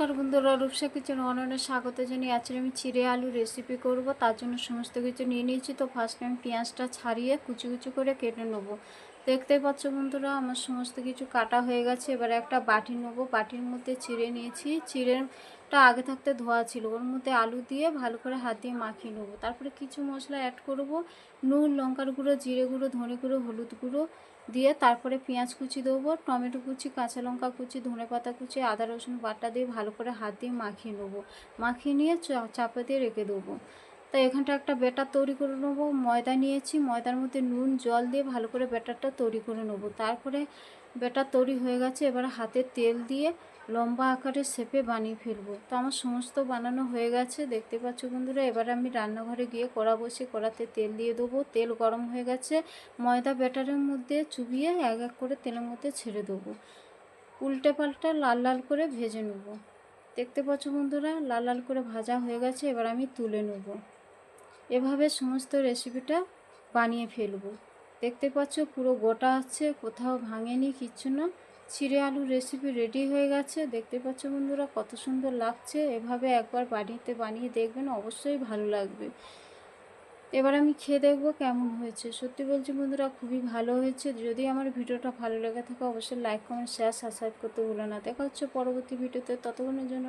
নমস্কার বন্ধুরা, রূপসা কিচেন অনলাইনে স্বাগত জানিয়ে আজকে আমি চিড়ে আলু রেসিপি করব। তার জন্য সমস্ত কিছু নিয়ে নিয়েছি। তো ফার্স্টে আমি পেঁয়াজটা ছাড়িয়ে কুচি কুচি করে কেটে নেব। দেখতে পাচ্ছ বন্ধুরা, আমার সমস্ত কিছু কাটা হয়ে গেছে। এবার একটা বাটি নেব, বাটির মধ্যে চিড়ে নিয়েছি। চিড়েটা আগে থাকতে ধোয়া ছিল, ওর মধ্যে আলু দিয়ে ভালো করে হাত দিয়ে মাখিয়ে নেব। তারপরে কিছু মশলা অ্যাড করব, নুন, লঙ্কার গুঁড়ো, জিরে গুঁড়ো, ধনে গুঁড়ো, হলুদ গুঁড়ো দিয়ে তারপরে পেঁয়াজ কুচি দেবো, টমেটো কুচি, কাঁচা লঙ্কা কুচি, ধনেপাতা কুচি, আদা রসুন বাটা দিয়ে ভালো করে হাত দিয়ে মাখিয়ে নেবো। মাখিয়ে নিয়ে চাপা দিয়ে রেখে দেবো। তাই এখানটা একটা ব্যাটার তৈরি করে নেবো। ময়দা নিয়েছি, ময়দার মধ্যে নুন জল দিয়ে ভালো করে ব্যাটারটা তৈরি করে নেবো। তারপরে ব্যাটার তৈরি হয়ে গেছে, এবার হাতে তেল দিয়ে লম্বা আকারে শেপে বানিয়ে ফেলবো। তো আমার সমস্ত বানানো হয়ে গেছে, দেখতে পাচ্ছ বন্ধুরা। এবার আমি রান্নাঘরে গিয়ে কড়া বসে কড়াতে তেল দিয়ে দেবো। তেল গরম হয়ে গেছে, ময়দা ব্যাটারের মধ্যে চুবিয়ে এক এক করে তেলের মধ্যে ছেড়ে দেবো। উল্টে পাল্টা লাল লাল করে ভেজে নেব। দেখতে পাচ্ছ বন্ধুরা, লাল লাল করে ভাজা হয়ে গেছে, এবার আমি তুলে নেব। এভাবে সমস্ত রেসিপিটা বানিয়ে ফেলবো। দেখতে পাচ্ছ পুরো গোটা আছে, কোথাও ভাঙেনি, কিচ্ছু না। চিড়ে আলু রেসিপি রেডি হয়ে গেছে। দেখতে পাচ্ছ বন্ধুরা কত সুন্দর লাগছে। এভাবে একবার বানিয়ে দেখবেন, অবশ্যই ভালো লাগবে। এবার আমি খেয়ে দেখবো কেমন হয়েছে। সত্যি বলছি বন্ধুরা, খুবই ভালো হয়েছে। যদি আমার ভিডিওটা ভালো লেগে থাকে অবশ্যই লাইক, কমেন্ট, শেয়ার, সাবস্ক্রাইব করতে ভুলো না। দেখা হচ্ছে পরবর্তী ভিডিওতে, ততক্ষণের জন্য